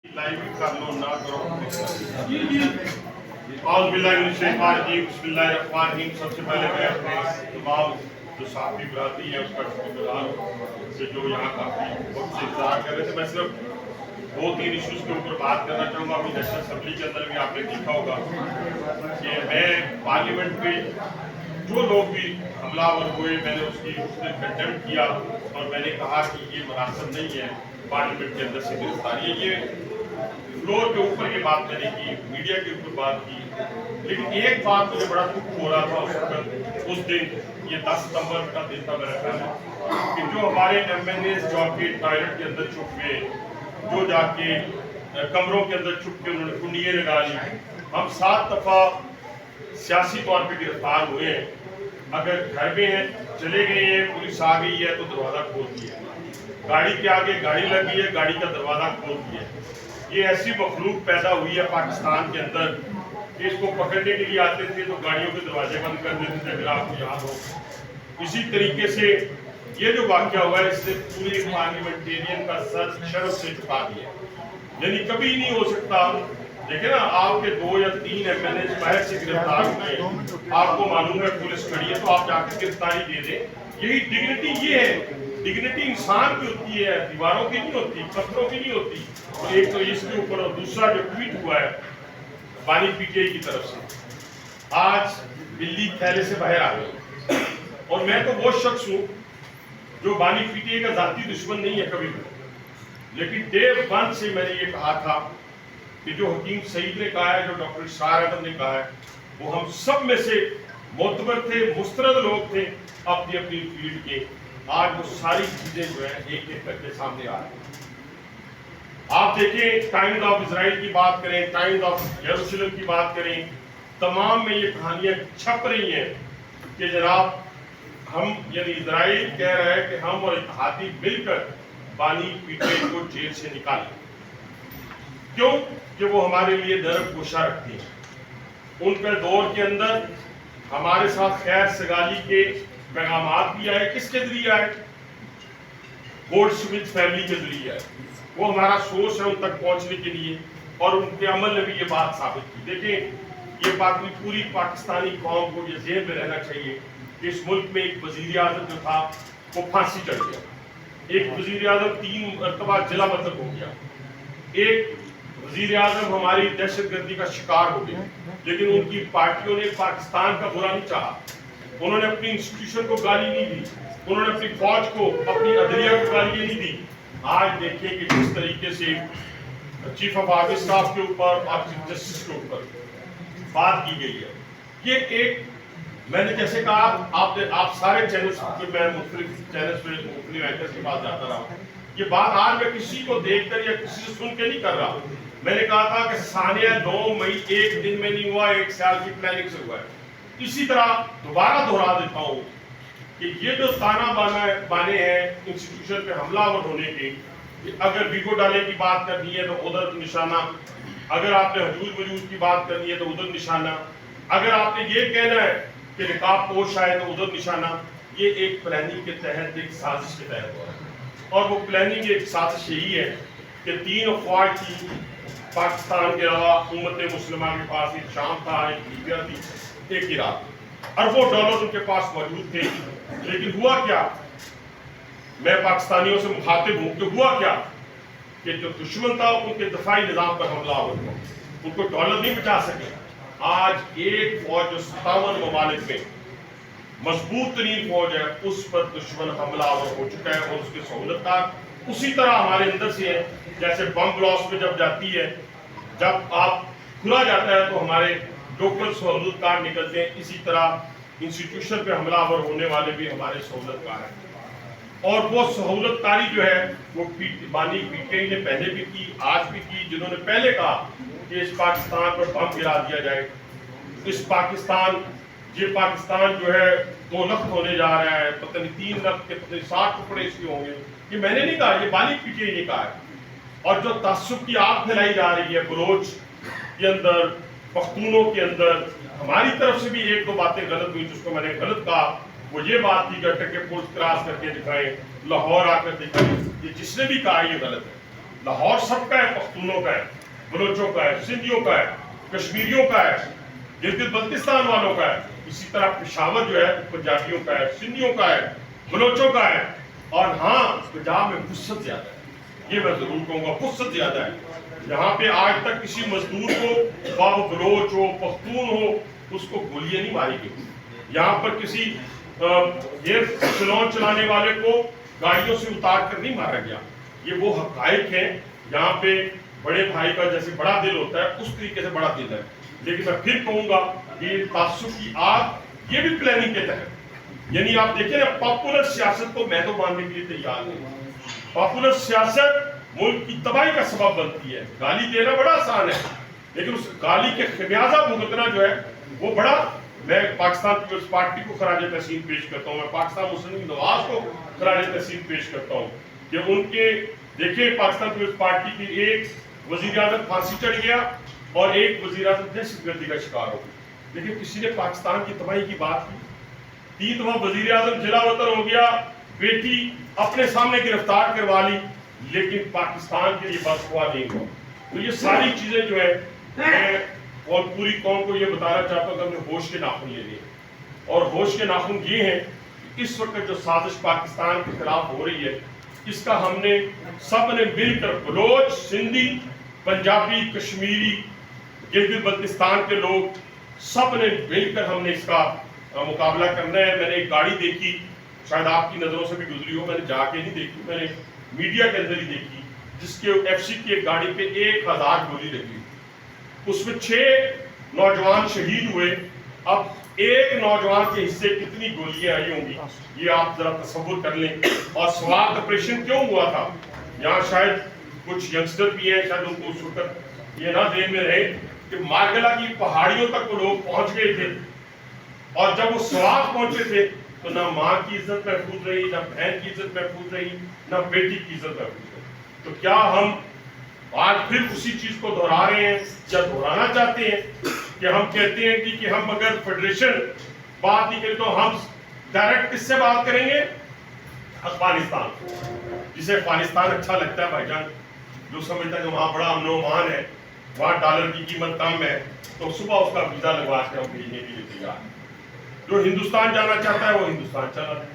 Live कर लो ना करो जी जी और बिस्मिल्लाहिर्रहमानिर्रहीम। सबसे पहले मैं अपने तमाम जो साथी बरादरी है उसका शुक्रगुजार हूँ कि जो यहाँ काफी वक्त से इंतजार कर रहे थे। मैं सिर्फ 2-3 इश्यूज के ऊपर बात करना चाहूँगा। अभी नेशनल असेंबली के अंदर भी आपने देखा होगा कि मैं पार्लियामेंट में जो लोग भी हमलावर हुए मैंने उसकी उसने कंडेम किया और मैंने कहा कि ये मुनासिब नहीं है पार्लियामेंट के अंदर से गिरफ्तारी। ये फ्लोर के ऊपर ये बात मैंने की, मीडिया के ऊपर बात की, लेकिन एक बात मुझे बड़ा दुख हो रहा था उस दिन, ये 10 सितंबर का दिन था मेरा ख्याल है, कि जो हमारे MNA जाके टॉयलेट के अंदर छुप गए, जो जाके कमरों के अंदर छुप के उन्होंने कुंडियां लगा ली। हम 7 दफा सियासी तौर पे गिरफ्तार हुए हैं। अगर घर में हैं, चले गए हैं, पुलिस आ गई है तो दरवाजा खोल दिया, गाड़ी के आगे गाड़ी लगी है, गाड़ी का दरवाजा खोल दिया। ये ऐसी मखलूक पैदा हुई है पाकिस्तान के अंदर कि इसको पकड़ने के लिए आते थे तो गाड़ियों के दरवाजे बंद कर देते थे, अगर आपको याद हो। इसी तरीके से ये जो वाकया हुआ है इसने पूरे पार्लियामेंटेरियन का सर शर्म से झुका दिया। यानी कभी नहीं हो सकता। देखिए ना, आपके 2 या 3 MNA बाहर से गिरफ्तार हुए, आपको मालूम है पुलिस खड़ी है तो आप जाकर गिरफ्तारी दे दें। यही डिग्निटी ये है। डिग्निटी इंसान की होती है, दीवारों की नहीं होती, पत्थरों की नहीं होती। और एक तो इसके ऊपर, और दूसरा जो ट्वीट हुआ है बानी PTI की तरफ से, आज बिल्ली थैले से बाहर आ गई। और मैं तो वो शख्स हूँ जो बानी PTI का जाती दुश्मन नहीं है कभी भी, लेकिन डे 1 से मैंने ये कहा था कि जो हकीम सईद ने कहा है, जो डॉक्टर इशरार अहमद ने कहा है, वो हम सब में से मोतबर थे, मुस्तरद लोग थे अपनी अपनी फील्ड के। आज वो सारी चीजें जो है एक एक करके सामने आ रही हैं। आप देखें, टाइम्स ऑफ इजराइल की बात करें, टाइम्स ऑफ यरूशलेम की बात करें, तमाम में ये कहानियां छप रही हैं कि जनाब हम, यानी इजराइल कह रहा है कि हम और इत्तेहादी मिलकर बानी PTI को जेल से निकालें। क्यों? कि वो हमारे लिए नरम गोशा रखती हैं। उनके दौर के अंदर हमारे साथ खैर सगाली के पैगामात भी आए। किसके जरिए आए? गोल्ड स्मिथ फैमिली के जरिए आए। वो हमारा सोच है उन तक पहुंचने के लिए, और उनके अमल ने भी ये बात साबित की। देखिए, ये बात भी पूरी पाकिस्तानी कौम को ये ज़हन में रहना चाहिए कि इस मुल्क में एक वजीर आजम जो था वो फांसी चढ़ गया, एक वजीर आजम 3 मरतबा जिला बदल हो गया, एक वजीर आजम हमारी दहशतगर्दी का शिकार हो गया, लेकिन उनकी पार्टियों ने पाकिस्तान का बुरा नहीं चाहा। उन्होंने अपनी इंस्टीट्यूशन को गाली नहीं दी, उन्होंने अपनी फौज को, अपनी अदलिया को गाली नहीं दी। आज देखिए कि जिस तरीके से चीफ ऑफ आर्मी स्टाफ के ऊपर और चीफ जस्टिस के ऊपर बात की गई है, ये एक, मैंने जैसे कहा, आप सारे चैनल्स पे, मैं मुख्तलिफ चैनल्स पे मुख्तलिफ एंकर्स के पास जाता रहा। ये बात आज मैं किसी को देखकर या किसी से सुन के नहीं कर रहा। मैंने कहा था कि सानिया 9 मई एक दिन में नहीं हुआ, 1 साल की प्लानिंग से हुआ है। इसी तरह दोबारा दोहरा देता हूँ कि ये जो ताना बाने हैं इंस्टीट्यूशन पे हमलावर होने के, कि अगर वीगो डाले की बात करनी है तो उधर निशाना, अगर आपने हजूज वजूज की बात करनी है तो उधर निशाना, अगर आपने ये कहना है कि निकाब पोश आए तो उधर निशाना। ये एक प्लानिंग के तहत, एक साजिश के तहत हो रहा है। और वो प्लानिंग, एक साजिश यही है कि 3 अफवाज थी पाकिस्तान के अलावा, उम्मत मुस्लिमा के पास, एक शाम था, एक लीबिया थी, एक इराक। अरबों डॉलर उनके पास मौजूद थे, लेकिन हुआ क्या? मैं पाकिस्तानियों से मुखातिब हूं कि हुआ क्या कि जो दुश्मन था उनके दफाई निजाम पर हमला हो गया, उनको डॉलर नहीं बचा सके। आज एक फौज जो 57 ममालिक में मजबूत तरीन फौज है, उस पर दुश्मन हमलावर हो चुका है, और उसके सहूलतकार उसी तरह हमारे अंदर से है। जैसे बम ब्लास्ट में जब जाती है, जब आप खुला जाता है तो हमारे लोकल सहूलतकार निकलते हैं, इसी तरह इंस्टीट्यूशन पे हमलावर होने वाले भी हमारे सहूलतकार हैं। और वो सहूलतकारी जो है वो बानी PTI ने पहले भी की, आज भी की। जिन्होंने पहले कहा कि इस पाकिस्तान पर बम गिरा दिया जाए, इस पाकिस्तान जो है 2 लाख होने जा रहा है, पता नहीं 3 लाख के, पता नहीं 60 टुकड़े इसके होंगे, ये मैंने नहीं कहा, ये बानी PTI ने कहा है। और जो तासुब की आग फैलाई जा रही है बलोच के अंदर, पख्तूनों के अंदर, हमारी तरफ से भी 1-2 बातें गलत हुई जिसको मैंने गलत कहा। वो ये बात थी कि पुल क्रॉस करके दिखाएं, लाहौर आकर दिखाएं, ये जिसने भी कहा ये गलत है। लाहौर सबका है, पख्तूनों का है, बलोचों का है, सिंधियों का है, कश्मीरियों का है, गिलगित बल्तिस्तान वालों का है। इसी तरह पेशावर जो है पंजाबियों का है, सिंधियों का है, बलोचों का है। और हाँ, पंजाब में फुर्सत ज्यादा है, ये मैं जरूर कहूंगा, फुर्सत ज्यादा है। यहाँ पे आज तक किसी मजदूर को, बाब बलोच हो, पख्तून हो, उसको गोलियां नहीं मारी गई। यहाँ पर किसी ये चुनाव चलाने वाले को गाड़ियों से उतार कर नहीं मारा गया। ये वो हकायक है। यहाँ पे बड़े भाई का जैसे बड़ा दिल होता है, उस तरीके से बड़ा दिल है। लेकिन मैं फिर कहूंगा कि तासुब की आग ये भी प्लानिंग के तहत, यानी आप देखिए ना, पॉपुलर सियासत को मैं तो मानने के लिए तैयार नहीं। पॉपुलर सियासत मुल्क की तबाही का सबब बनती है। गाली देना बड़ा आसान है, लेकिन उस गाली के खमियाजा भुगतना जो है वो बड़ा। मैं पाकिस्तान पीपल्स पार्टी को खराज तहसीन पेश करता हूँ, मैं पाकिस्तान मुस्लिम लीग नवाज को खराज तहसीन पेश करता हूँ कि उनके देखिए, पाकिस्तान पीपल्स पार्टी की एक वजीर आज़म फांसी चढ़ गया और एक वजीर आज़म दहशतगर्दी का शिकार हो गया। लेकिन किसी ने पाकिस्तान की तबाही की बात की। 3 दफा वजीर आज़म जिला वतन हो गया, बेटी अपने सामने गिरफ्तार करवा ली, लेकिन पाकिस्तान के लिए बस हुआ नहीं हुआ। तो ये सारी चीजें जो है, मैं और पूरी कौम को ये बताना चाहता हूँ कि हमने होश के नाखून ले लिए। और होश के नाखून ये हैं कि इस वक्त जो साजिश पाकिस्तान के खिलाफ हो रही है, इसका हमने सब ने मिलकर, बलोच, सिंधी, पंजाबी, कश्मीरी, गिलगित बल्तिस्तान के लोग, सब ने मिलकर हमने इसका मुकाबला करना है। मैंने एक गाड़ी देखी, शायद आपकी नजरों से भी गुजरी हो, मैंने जाके नहीं देखी, मैंने मीडिया के अंदर ही देखी, जिसके एफसी की एक गाड़ी पे 1000 गोली लगी। उसमें 6 नौजवान शहीद हुए। अब एक नौजवान के हिस्से कितनी गोलियां आई होंगी, ये आप जरा तसव्वुर कर लें। और स्वात ऑपरेशन क्यों हुआ था? यहाँ शायद कुछ यंगस्टर भी हैं, शायद उनको उस वक्त ये ना ध्यान में रहे कि मार्गला की पहाड़ियों तक वो लोग पहुंच गए थे, और जब वो स्वात पहुंचे थे तो ना माँ की इज्जत महफूज रही, ना बहन की इज्जत महफूज रही, ना बेटी की इज्जत महफूज रही। तो क्या हम आज फिर उसी चीज को दोहरा रहे हैं या दोहराना चाहते हैं कि हम कहते हैं कि हम अगर फेडरेशन बात नहीं करें तो हम डायरेक्ट किससे बात करेंगे? अफगानिस्तान, जिसे अफगानिस्तान अच्छा लगता है भाईजान, जो समझता है कि वहाँ बड़ा अमन व अमान है, वहाँ डॉलर की कीमत कम है, तो सुबह उसका वीजा लगवा के हम भेजने के लिए तैयार है। जो हिंदुस्तान जाना चाहता है वो हिंदुस्तान चला जाए,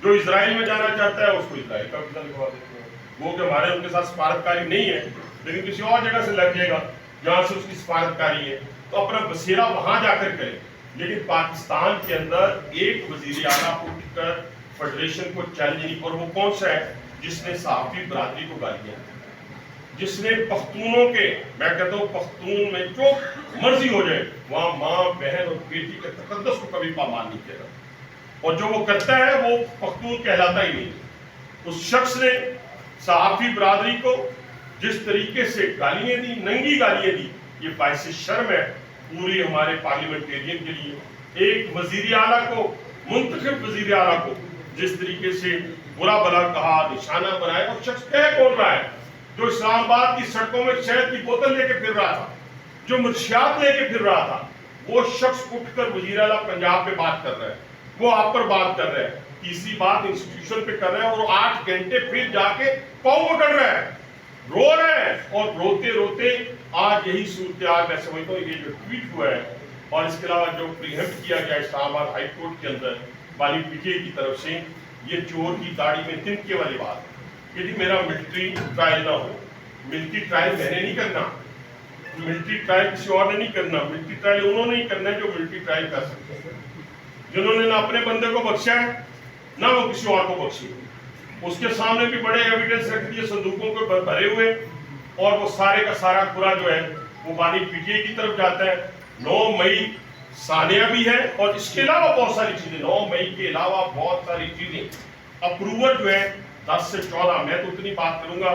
जो इजराइल में जाना चाहता है उसको इजराइल का वीजा लगवा देते हैं। वो कि हमारे उनके साथ सफारतकारी नहीं है, लेकिन किसी और जगह से लग जाएगा जहाँ से उसकी सफारतकारी है, तो अपना बसेरा वहां जाकर करे। लेकिन पाकिस्तान के अंदर एक वजीर आला उठकर फेडरेशन को चैलेंज नहीं, और वो कौन सा है जिसने सहाफी बरादरी को गालियां, जिसने पख्तूनों के, मैं कहता हूँ पख्तून में जो मर्जी हो जाए वहां माँ, बहन और बेटी के तकद्दस को कभी पामाल नहीं किया, और जो वो करता है वो पख्तून कहलाता ही नहीं। उस शख्स ने सहाफी बरादरी को जिस तरीके से गालियां दी, नंगी गालियां दी, ये बाइस शर्म है पूरी हमारे पार्लियामेंटेरियन के लिए। एक वजीर आला को, मुंतखब वजीर आला को जिस तरीके से बुरा भला कहा, निशाना बनाया, और शख्स कह कौन रहा है? जो इस्लामाबाद की सड़कों में शहद की बोतल लेके फिर रहा था, जो मुर्शियात लेके फिर रहा था, वो शख्स उठकर वजीर आला पंजाब पे बात कर रहा है, वो आप पर बात कर रहा है, तीसरी बात इंस्टीट्यूशन पे कर रहा है, और 8 घंटे फिर जाके पाँव पकड़ रहा है, रो रहे हैं। और रोते रोते आज यही सूरत मैं समझता हूँ ये जो ट्वीट हुआ है, और इसके अलावा जो प्रीहेम्प्ट किया गया इस्लामाबाद हाई कोर्ट के अंदर वाली पीटीआई की तरफ से, ये चोर की दाढ़ी में तिनके वाली बात है। यदि मेरा मिलिट्री ट्रायल ना हो, मिलिट्री ट्रायल मैंने नहीं करना, मिलिट्री ट्रायल किसी और ने नहीं करना, मिलिट्री ट्रायल उन्होंने नहीं करना है जो मिलिट्री ट्रायल कर सकते हैं, जिन्होंने ना अपने बंदे को बख्शा है ना वो किसी और को बख्शी। उसके सामने भी बड़े एविडेंस रख दिए संदूकों को भरे हुए, और वो सारे का सारा पूरा जो है वो पानी पीटीआई की तरफ जाता है। 9 मई सानिया भी है, और इसके अलावा बहुत सारी चीजें, 9 मई के अलावा बहुत सारी चीजें अप्रूवल जो है 10 से 14। मैं तो उतनी बात करूंगा,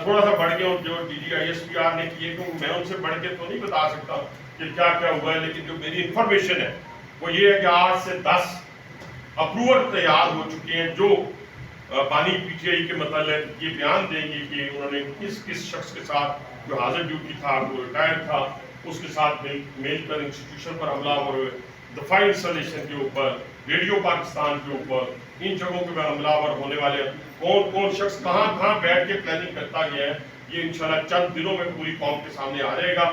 थोड़ा सा बढ़ गया जो DGISPR ने किए, क्योंकि मैं उनसे बढ़ के तो नहीं बता सकता कि क्या क्या हुआ है, लेकिन जो मेरी इंफॉर्मेशन है वो ये है कि 8 से 10 अप्रूवल तैयार हो चुके हैं, जो पानी पीटीआई के मतलब ये बयान देंगे कि उन्होंने किस किस शख्स के साथ जो हाजिर ड्यूटी था, वो रिटायर्ड था, उसके साथ मिलकर इंस्टीट्यूशन पर हमला और दफाई इंस्टॉलेशन के ऊपर, रेडियो पाकिस्तान के ऊपर, इन जगहों पे हमलावर होने वाले कौन कौन शख्स कहाँ कहाँ बैठ के प्लानिंग करता गया है, ये इंशाल्लाह चंद दिनों में पूरी कौम के सामने आ जाएगा।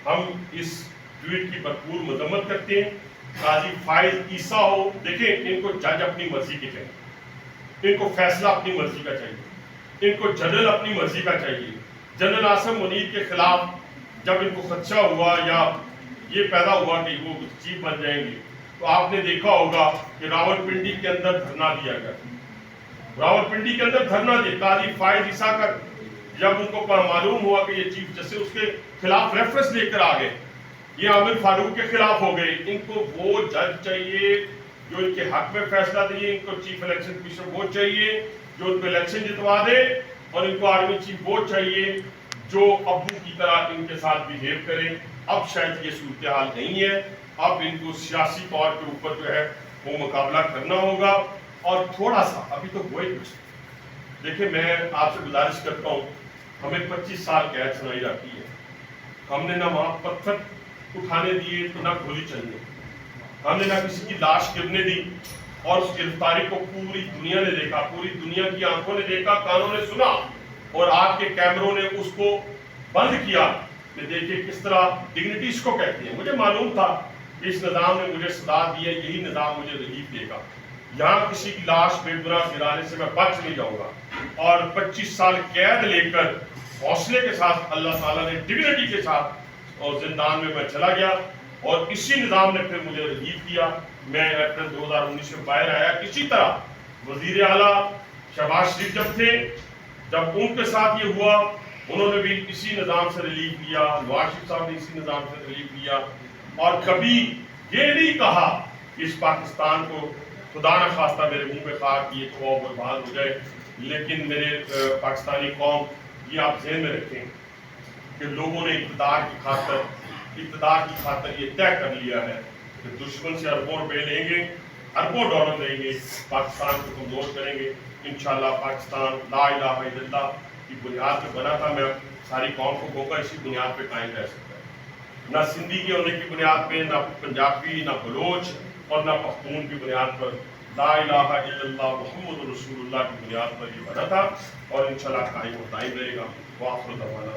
हम इस ट्वीट की भरपूर मजम्मत करते हैं। काजी फाइज ईसा हो, देखें इनको जज अपनी मर्जी के चाहिए, इनको फैसला अपनी मर्जी का चाहिए, इनको जनरल अपनी मर्जी का चाहिए। जनरल आसम मुनीर के खिलाफ जब इनको खदशा हुआ या ये पैदा हुआ कि वो चीफ बन जाएंगे, तो आपने देखा होगा कि रावलपिंडी के अंदर धरना दिया गया, रावलपिंडी के अंदर धरना दिया। काजी फाइज ईसा का जब उनको मालूम हुआ कि ये चीफ जस्टिस उसके खिलाफ रेफरेंस लेकर आ गए, ये आमिर फारूक के खिलाफ हो गए। इनको वो जज चाहिए जो इनके हक में फैसला दिए, इनको चीफ इलेक्शन कमीशन वो चाहिए जो इनको इलेक्शन जितवा दे, और इनको आर्मी चीफ वो चाहिए जो अब्बू की तरह इनके साथ बिहेव करे। अब शायद ये सूरत हाल नहीं है, अब इनको सियासी तौर के ऊपर जो है वो मुकाबला करना होगा। और थोड़ा सा अभी तो हुआ ही कुछ, देखिए मैं आपसे गुजारिश करता हूँ, हमें 25 साल कैद सुनाई जाती है, हमने ना वहाँ पत्थर उठाने दिए तो ना गोली चलने, हमने ना किसी की लाश गिरने दी, और उस गिरफ्तारी को पूरी दुनिया ने देखा, पूरी दुनिया की आंखों ने देखा, कानों ने सुना, और आपके कैमरों ने उसको बंद किया कि देखिए किस तरह डिग्निटी इसको कहते हैं। मुझे मालूम था इस निज़ाम ने मुझे सदा दी है, यही निज़ाम मुझे रिलीफ देगा। यहाँ किसी की लाश बेगुनाह गिराने से मैं बच नहीं जाऊंगा। और 25 साल कैद लेकर हौसले के साथ अल्लाह ताला ने डिग्निटी के साथ और जिंदान में मैं चला गया, और इसी निज़ाम ने फिर मुझे रिलीफ दिया। मैं अप्रैल 2019 में बाहर आया। इसी तरह वजीर आला शहबाज शरीफ जब थे, जब उनके साथ ये हुआ, उन्होंने भी इसी निज़ाम से रिलीफ लिया, नवाज शरीफ साहब ने इसी निज़ाम से रिलीफ लिया, और कभी ये नहीं कहा कि इस पाकिस्तान को खुदा न खास्ता मेरे मुंह पे कहा कि ये खौफ बर्बाद हो जाए। लेकिन मेरे पाकिस्तानी कौम, ये आप ज़हन में रखें कि लोगों ने इक़्तिदार की खातर ये तय कर लिया है कि दुश्मन से अरबों रुपए लेंगे, अरबों डॉलर लेंगे, पाकिस्तान को कमज़ोर करेंगे। इंशाल्लाह पाकिस्तान ला इलाहा इल्लल्लाह की बुनियाद पे बना था। मैं सारी कौम को कहूँगा इसी बुनियाद पे कायम रह सकता है, ना सिंधी के होने की बुनियाद पे, ना पंजाबी, ना बलोच और ना पख्तून की बुनियाद पर। ला इलाहा इल्लल्लाह मुहम्मद रसूलुल्लाह की बुनियाद पर ये बना था, और इंशाल्लाह कायम और दायम रहेगा। वाखिर दवाना।